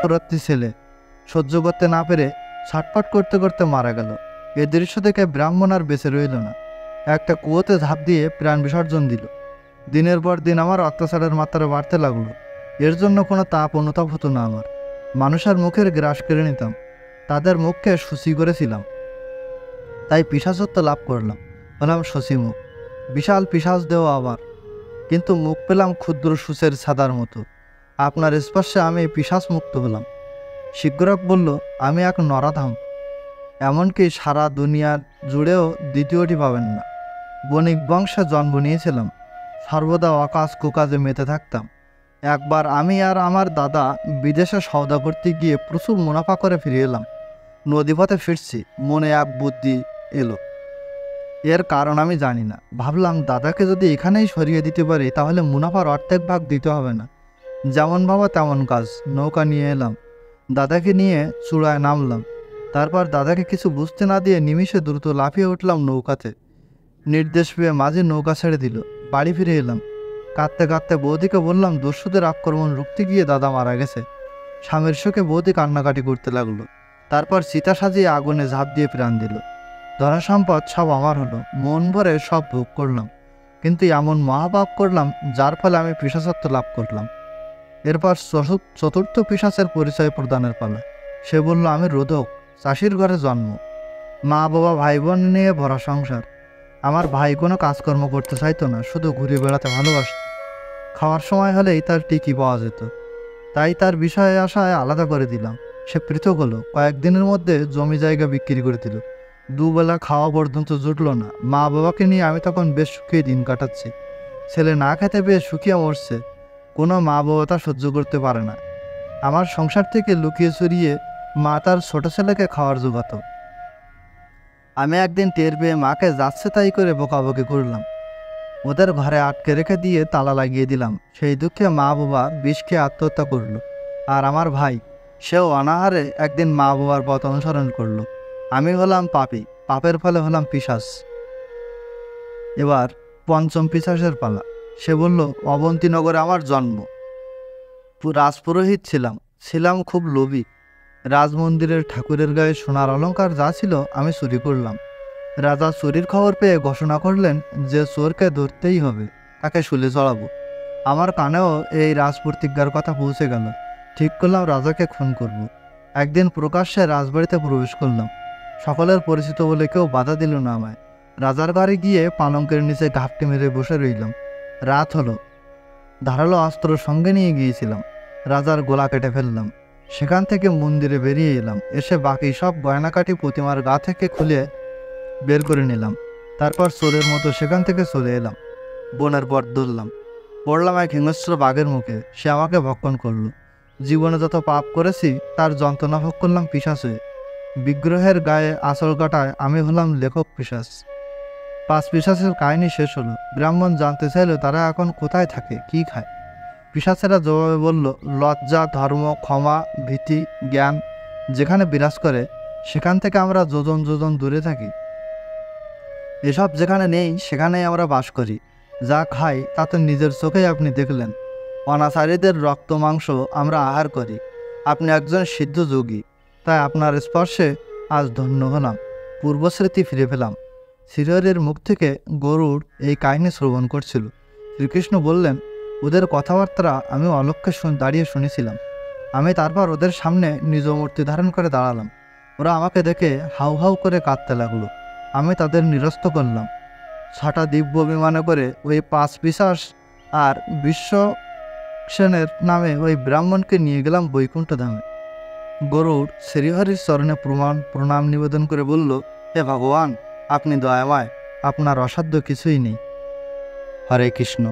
চাকরত্তি ছেলে সহ্য করতে না পেরে ছটফট করতে করতে মারা গেল। এ দৃশ্য দেখে ব্রাহ্মণ আর বেঁচে রইল না, একটা কুয়োতে ঝাঁপ দিয়ে প্রাণ বিসর্জন দিল। দিনের পর দিন আমার অত্যাচারের মাত্রা বাড়তে লাগলো। এর জন্য কোনো তাপ অনুতাপ হতো না আমার। মানুষের মুখের গ্রাস কেড়ে নিতাম, তাদের মুখকে শুচি করেছিলাম। তাই পিশাচত্ব লাভ করলাম, হলাম শশীমুখ। বিশাল পিশাচ দেও আবার, কিন্তু মুখ পেলাম ক্ষুদ্র সূচের ছাদার মতো। আপনার স্পর্শে আমি পিশাচ মুক্ত হলাম। শিগ্রক বলল, আমি এক নরাধাম, এমনকি সারা দুনিয়ার জুড়েও দ্বিতীয়টি পাবেন না। বণিক বংশে জন্ম নিয়েছিলাম, সর্বদা অকাজ কুকাজে মেতে থাকতাম। একবার আমি আর আমার দাদা বিদেশে সওদা করতে গিয়ে প্রচুর মুনাফা করে ফিরে এলাম। নদীপথে ফিরছি, মনে এক বুদ্ধি এলো। এর কারণ আমি জানি না। ভাবলাম দাদাকে যদি এখানেই সরিয়ে দিতে পারি তাহলে মুনাফার অর্ধেক ভাগ দিতে হবে না। যেমন ভাবা তেমন কাজ, নৌকা নিয়ে এলাম, দাদাকে নিয়ে চূড়ায় নামলাম। তারপর দাদাকে কিছু বুঝতে না দিয়ে নিমিষে দ্রুত লাফিয়ে উঠলাম নৌকাতে। নির্দেশ পেয়ে মাঝি নৌকা ছেড়ে দিল। বাড়ি ফিরে এলাম, কাঁদতে কাঁদতে বৌদিকে বললাম দস্যুদের আক্রমণ রুখতে গিয়ে দাদা মারা গেছে। স্বামীর শোকে বৌদি কান্নাকাটি করতে লাগলো। তারপর চিতা সাজিয়ে আগুনে ঝাঁপ দিয়ে প্রাণ দিল। ধরা সম্পদ সব আমার হলো, মন ভরে সব ভোগ করলাম, কিন্তু এমন মহাপাপ করলাম যার ফলে আমি পিশাচত্ব লাভ করলাম। এরপর চতুর্থ পিশাচের পরিচয় প্রদানের পালা। সে বলল, আমি রোধক, চাষির ঘরে জন্ম, মা বাবা ভাই বোন নিয়ে ভরা সংসার। আমার ভাই কোনো কাজকর্ম করতে চাইতো না, শুধু ঘুরে বেড়াতে ভালোবাসত। খাওয়ার সময় হলেই তার টিকি পাওয়া যেত, তাই তার বিষয়ে আশায় আলাদা করে দিলাম। সে পৃথক হলো, কয়েকদিনের মধ্যে জমি জায়গা বিক্রি করে দিল। দুবেলা খাওয়া পর্যন্ত জুটল না। মা বাবাকে নিয়ে আমি তখন বেশ সুখেই দিন কাটাচ্ছি। ছেলে না খেতে পেয়ে শুকিয়ে মরছে, কোনো মা বাবা তা সহ্য করতে পারে না। আমার সংসার থেকে লুকিয়ে চুরিয়ে মা তার ছোট ছেলেকে খাওয়ার জোগাতো। আমি একদিন টের পেয়ে মাকে যাচ্ছে তাই করে বকাবকি করলাম। ওদের ঘরে আটকে রেখে দিয়ে তালা লাগিয়ে দিলাম। সেই দুঃখে মা বাবা বিষ খেয়ে আত্মহত্যা করলো। আর আমার ভাই, সেও অনাহারে একদিন মা বাবার পথ অনুসরণ করলো। আমি হলাম পাপী, পাপের ফলে হলাম পিশাচ। এবার পঞ্চম পিশাচের পালা। সে বলল, অবন্তীনগরে আমার জন্ম, রাজপুরোহিত ছিলাম খুব লোভী। রাজমন্দিরের ঠাকুরের গায়ে সোনার অলংকার যা ছিল আমি চুরি করলাম। রাজা চুরির খবর পেয়ে ঘোষণা করলেন যে চোরকে ধরতেই হবে, তাকে শুলে চড়াবো। আমার কানেও এই রাজপ্রতিজ্ঞার কথা পৌঁছে গেল। ঠিক করলাম রাজাকে খুন করব। একদিন প্রকাশ্যে রাজবাড়িতে প্রবেশ করলাম। সকলের পরিচিত বলে কেউ বাধা দিল না আমায়। রাজার ঘরে গিয়ে পালঙ্কের নিচে ঘাপটি মেরে বসে রইলাম। রাত হলো, ধারালো অস্ত্র সঙ্গে নিয়ে গিয়েছিলাম। রাজার গলা কেটে ফেললাম। সেখান থেকে মন্দিরে বেরিয়ে এলাম। এসে বাকি সব গয়নাকাটি প্রতিমার গা থেকে খুলে বের করে নিলাম। তারপর চোরের মতো সেখান থেকে চলে এলাম। বনের পথ ধরলাম, পড়লাম এক হিংস্র বাঘের মুখে। সে আমাকে ভক্ষণ করলো। জীবনে যত পাপ করেছি তার যন্ত্রণা ভোগ করলাম পিশাচ হয়ে। বিগ্রহের গায়ে আঁচল কাটায় আমি হলাম লেখক পিশাচ। 5 পিশাচের কাহিনী শেষ হলো। ব্রাহ্মণ জানতে চাইল তারা এখন কোথায় থাকে, কি খায়। পিশাচেরা জবাবে বলল, লজ্জা, ধর্ম, ক্ষমা, ভীতি, জ্ঞান যেখানে বিরাজ করে সেখান থেকে আমরা যোজন যোজন দূরে থাকি। এসব যেখানে নেই সেখানেই আমরা বাস করি। যা খাই তা তো নিজের চোখেই আপনি দেখলেন। অনাচারীদের রক্ত মাংস আমরা আহার করি। আপনি একজন সিদ্ধ যোগী, তাই আপনার স্পর্শে আজ ধন্য হলাম, পূর্বস্মৃতি ফিরে পেলাম। শ্রীহরির মুখ থেকে গরুড় এই কাহিনী শ্রবণ করছিল। শ্রীকৃষ্ণ বললেন, ওদের কথাবার্তা আমি অলক্ষ্যে দাঁড়িয়ে শুনেছিলাম। আমি তারপর ওদের সামনে নিজ মূর্তি ধারণ করে দাঁড়ালাম। ওরা আমাকে দেখে হাউ হাউ করে কাঁদতে লাগলো। আমি তাদের নিরস্ত করলাম। 6টা দিব্য বিমানে করে ওই 5 পিশাচ আর বিশ্বসেনের নামে ওই ব্রাহ্মণকে নিয়ে গেলাম বৈকুণ্ঠ ধামে। গরুড় শ্রীহরির চরণে প্রণাম নিবেদন করে বলল, হে ভগবান, আপনি দয়াময়, আপনার অসাধ্য কিছুই নেই। হরে কৃষ্ণ।